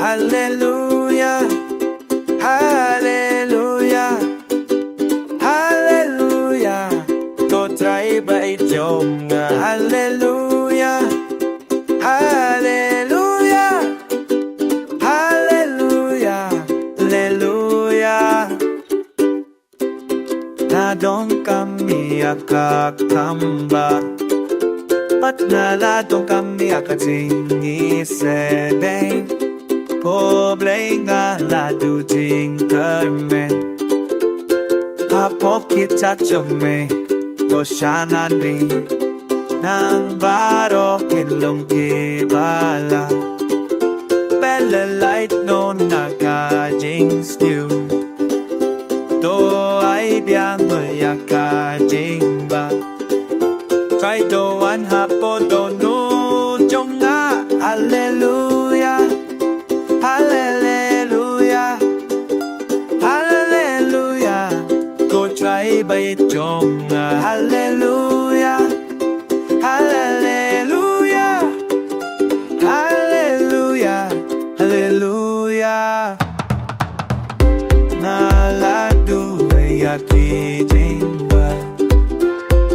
Haleluia, Haleluia, Haleluia Ko Trai baieid jong. Haleluia, Haleluia, Haleluia, Haleluia. Nadong kami akakamba, pat naladong kami akating isedeng. Poblay nga ladu ting kermen, hapok kita ceme to syanani nang baro kilong kibala. Pelalait no nakajing stew, to ay biyang mayakajing ba. Try doan hapon do no jong nga. Haleluya, Haleluya, Haleluya Ko Trai baieid jong. Haleluya, Haleluya, Haleluya, Haleluya. Naladu ay akiting ba,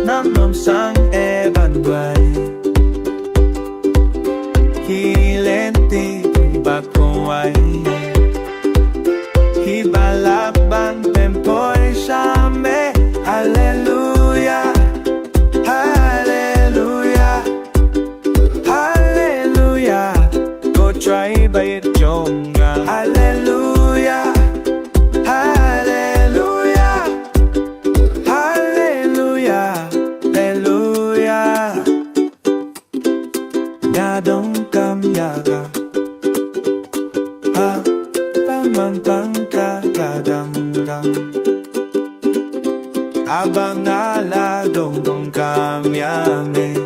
namam sang eban bay. Hilenti bakuay, hibalabang tempo'y siyame. Haleluya, Haleluya, Haleluya Ko Trai baieid jong. Haleluya, Haleluya, Haleluya, Haleluya. Nadong kamyaga, ha pamantang kakadamdam, abang aladong dong kamyame,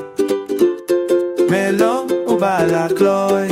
melong ubalakloy.